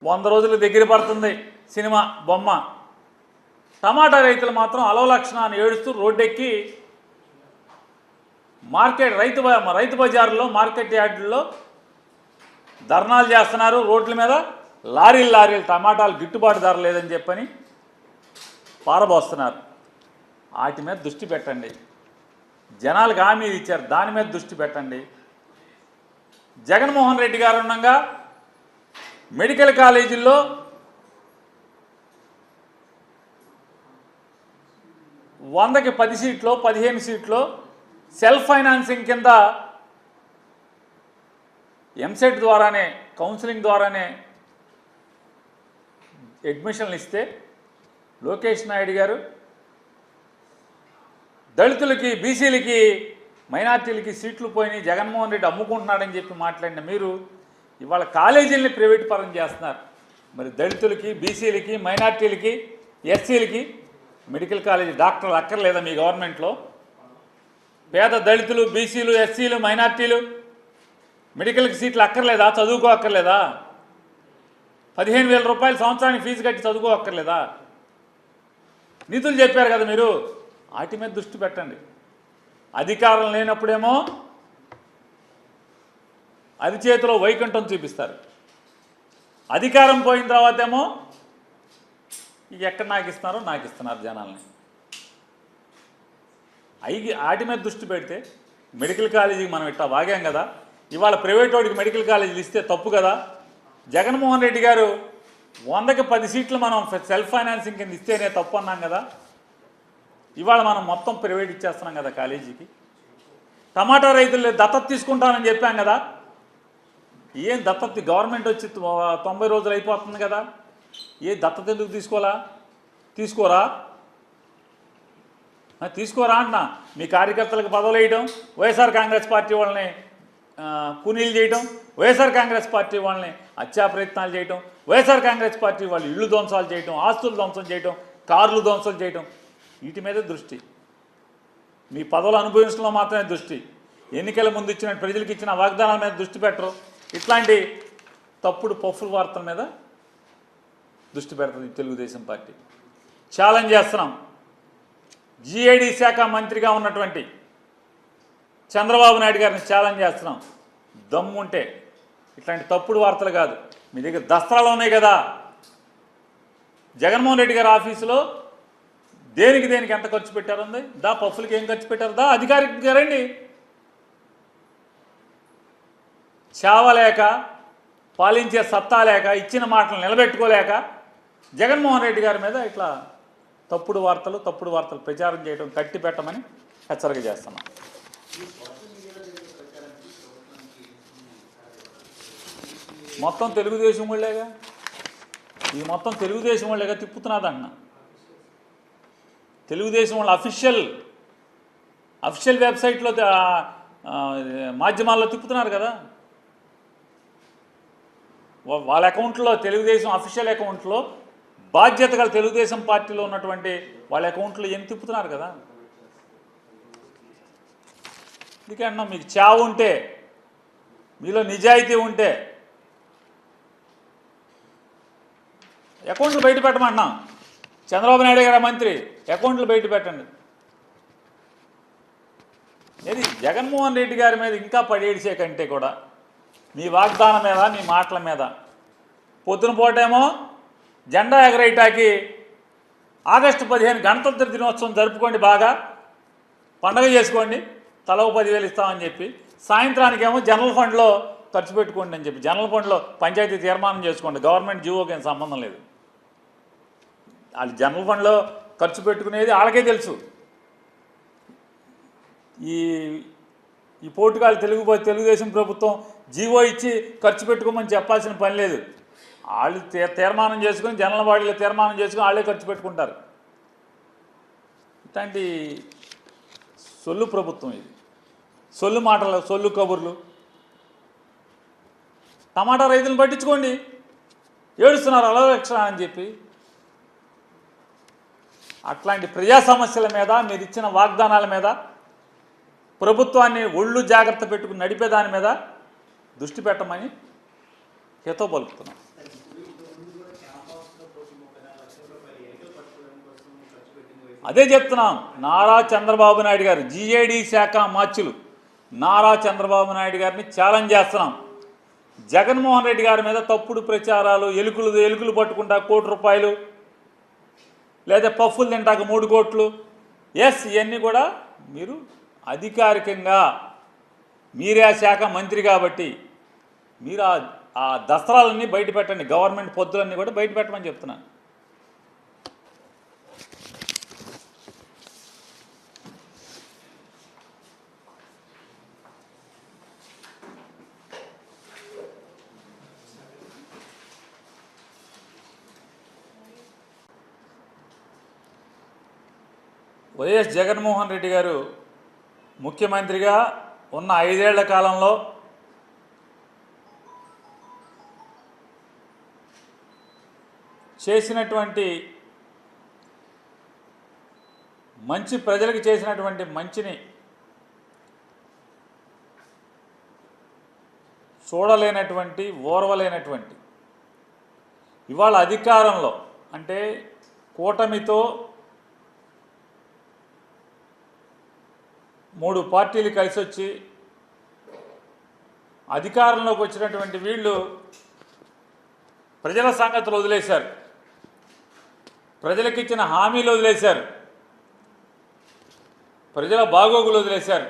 100 రోజులు దగ్గర పడుతుంది సినిమా బొమ్మ. టమాటా రైతులు మాత్రం అలవలక్షణాన్ని ఏడుస్తూ రోడ్డెక్కి మార్కెట్ రైతు బజారులో మార్కెట్ యార్డుల్లో ధర్నాలు చేస్తున్నారు. రోడ్ల మీద లారీలు టమాటాలు గిట్టుబాటు ధర లేదని చెప్పని పారబోస్తున్నారు. వాటి మీద దృష్టి పెట్టండి. జనాలకు హామీ ఇచ్చారు, దాని మీద దృష్టి పెట్టండి. జగన్మోహన్ రెడ్డి గారు ఉండగా మెడికల్ కాలేజీల్లో వందకి 10 సీట్లో 15 సీట్లో సెల్ఫ్ ఫైనాన్సింగ్ కింద ఎంసెట్ ద్వారానే కౌన్సిలింగ్ ద్వారానే అడ్మిషన్లు ఇస్తే లోకేష్ నాయుడు గారు దళితులకి, బీసీలకి, మైనార్టీలకి సీట్లు పోయినాయి, జగన్మోహన్ రెడ్డి అమ్ముకుంటున్నాడని చెప్పి మాట్లాడిన మీరు ఇవాళ కాలేజీలని ప్రైవేట్ పరం చేస్తున్నారు. మరి దళితులకి, బీసీలకి, మైనార్టీలకి, ఎస్సీలకి మెడికల్ కాలేజీ డాక్టర్లు అక్కర్లేదా మీ గవర్నమెంట్లో? పేద దళితులు, బీసీలు, ఎస్సీలు, మైనార్టీలు మెడికల్కి సీట్లు అక్కర్లేదా? చదువుకో అక్కర్లేదా? 15,000 రూపాయలు సంవత్సరానికి ఫీజు కట్టి చదువుకో అక్కర్లేదా? నిధులు చెప్పారు కదా మీరు, వాటి మీద దృష్టి పెట్టండి. అధికారం లేనప్పుడేమో అది చేతిలో వైకుంఠం చూపిస్తారు, అధికారం పోయిన తర్వాత ఏమో ఎక్కడ నాకు ఇస్తున్నారు జనాల్ని. వాటి మీద దృష్టి పెడితే మెడికల్ కాలేజీకి మనం ఇట్టా వాగాం కదా, ఇవాళ ప్రైవేట్ వాడికి మెడికల్ కాలేజీలు ఇస్తే తప్పు కదా. జగన్మోహన్ రెడ్డి గారు 100కి 10 సీట్లు మనం సెల్ఫ్ ఫైనాన్సింగ్ కింద ఇస్తేనే తప్పు అన్నాం కదా. ఇవాళ మనం మొత్తం ప్రైవేట్ ఇచ్చేస్తున్నాం కదా కాలేజీకి. టమాటా రైతులు దత్తత తీసుకుంటానని చెప్పాం కదా. ఏం దత్తత? గవర్నమెంట్ వచ్చి 90 రోజులు అయిపోతుంది కదా, ఏ దత్తత ఎందుకు తీసుకోరా అంటున్నా. మీ కార్యకర్తలకు పదవులు వేయడం, వైఎస్ఆర్ కాంగ్రెస్ పార్టీ వాళ్ళని కూనీలు చేయటం, వైఎస్ఆర్ కాంగ్రెస్ పార్టీ వాళ్ళని హత్యా ప్రయత్నాలు చేయటం, వైఎస్ఆర్ కాంగ్రెస్ పార్టీ వాళ్ళు ఇళ్ళు ధ్వంసాలు చేయటం, ఆస్తులు ధ్వంసం చేయటం, కార్లు ధ్వంసం చేయటం, వీటి మీద దృష్టి. మీ పదవులు అనుభవించడంలో మాత్రమే దృష్టి. ఎన్నికల ముందు ఇచ్చిన ప్రజలకు ఇచ్చిన వాగ్దానాల మీద దృష్టి పెట్టరు. ఇట్లాంటి తప్పుడు పఫుల వార్తల మీద దృష్టి పెడుతుంది తెలుగుదేశం పార్టీ. ఛాలెంజ్ చేస్తున్నాం. జిఐడి శాఖ మంత్రిగా ఉన్నటువంటి చంద్రబాబు నాయుడు గారిని ఛాలెంజ్ చేస్తున్నాం. దమ్ముంటే ఇట్లాంటి తప్పుడు వార్తలు కాదు, మీ దగ్గర దస్త్రాలు ఉన్నాయి కదా. జగన్మోహన్ రెడ్డి గారి ఆఫీసులో దేనికి ఎంత ఖర్చు పెట్టారు ఉంది, దా పఫులకి ఏం ఖర్చు పెట్టారు, దా అధికారికంగా రండి. చావలేక, పాలించే సత్తా లేక, ఇచ్చిన మాటలు నిలబెట్టుకోలేక జగన్మోహన్ రెడ్డి గారి మీద ఇట్లా తప్పుడు వార్తలు ప్రచారం చేయడం కట్టి పెట్టమని హెచ్చరిక చేస్తున్నాం. మొత్తం తెలుగుదేశం వాళ్ళేగా, ఇది మొత్తం తెలుగుదేశం వాళ్ళేగా తిప్పుతున్నదన్న. తెలుగుదేశం వాళ్ళ అఫీషియల్ వెబ్సైట్లో మాధ్యమాల్లో తిప్పుతున్నారు కదా. వాళ్ళ అకౌంట్లో, తెలుగుదేశం అఫీషియల్ అకౌంట్లో బాధ్యత గల తెలుగుదేశం పార్టీలో ఉన్నటువంటి వాళ్ళ అకౌంట్లో ఏం తిప్పుతున్నారు కదా. అందుకే అన్నా, మీకు చావు ఉంటే, మీలో నిజాయితీ ఉంటే అకౌంట్లు బయట పెట్టమన్నా. చంద్రబాబు నాయుడు గారు మంత్రి, అకౌంట్లు బయట పెట్టండి. ఇది జగన్మోహన్ రెడ్డి గారి మీద ఇంకా పడేడిసే కంటే కూడా మీ వాగ్దానం మీద, మీ మాటల మీద పొద్దున పూటేమో జెండా ఎగరేయటానికి ఆగస్టు 15 గణతంత్ర దినోత్సవం జరుపుకోండి, బాగా పండగ చేసుకోండి, తల 10,000 ఇస్తామని చెప్పి, సాయంత్రానికేమో జనరల్ ఫండ్లో ఖర్చు పెట్టుకోండి అని చెప్పి, జనరల్ ఫండ్లో పంచాయతీ తీర్మానం చేసుకోండి, గవర్నమెంట్ జీవోకి ఏం సంబంధం లేదు. వాళ్ళు జనరల్ ఫండ్లో ఖర్చు పెట్టుకునేది వాళ్ళకే తెలుసు. ఈ పోటుగాలు తెలుగుదేశం ప్రభుత్వం జీవో ఇచ్చి ఖర్చు పెట్టుకోమని చెప్పాల్సిన పని లేదు. వాళ్ళు తీర్మానం చేసుకొని, జనరల్ బాడీలో తీర్మానం చేసుకొని వాళ్ళే ఖర్చు పెట్టుకుంటారు. ఇట్లాంటి సొల్లు ప్రభుత్వం ఇది. సొల్లు మాటలు, సొల్లు కబుర్లు. టమాటా రైతులను పట్టించుకోండి, ఏడుస్తున్నారు అలవలక్షణ అని చెప్పి. అట్లాంటి ప్రజా సమస్యల మీద, మీరు ఇచ్చిన వాగ్దానాల మీద, ప్రభుత్వాన్ని ఒళ్ళు జాగ్రత్త పెట్టుకుని నడిపేదాని మీద దృష్టి పెట్టమని హితవు పలుకుతున్నాం. అదే చెప్తున్నాం. నారా చంద్రబాబు నాయుడు గారు జీఏడీ శాఖ మార్చులు నారా చంద్రబాబు నాయుడు గారిని ఛాలెంజ్ చేస్తున్నాం. జగన్మోహన్ రెడ్డి గారి మీద తప్పుడు ప్రచారాలు, ఎలుకలు పట్టుకుంటా ₹1 లేదా పఫ్ఫులు తింటాక 3 కోట్లు, ఎస్ ఇవన్నీ కూడా మీరు అధికారికంగా మీరే ఆ శాఖ మంత్రి కాబట్టి మీరు ఆ దస్త్రాలన్నీ బయట పెట్టండి, గవర్నమెంట్ పొద్దులన్నీ కూడా బయట పెట్టమని చెప్తున్నాను. వైఎస్ జగన్మోహన్ రెడ్డి గారు ముఖ్యమంత్రిగా ఉన్న 5 ఏళ్ల కాలంలో చేసినటువంటి మంచి, ప్రజలకు చేసినటువంటి మంచిని చూడలేనటువంటి, ఓర్వలేనటువంటి ఇవాళ అధికారంలో అంటే కూటమితో 3 పార్టీలు కలిసి వచ్చి అధికారంలోకి వచ్చినటువంటి వీళ్ళు ప్రజల సంగతులు వదిలేశారు, ప్రజలకు ఇచ్చిన హామీలు వదిలేశారు, ప్రజల బాగోగులు వదిలేశారు.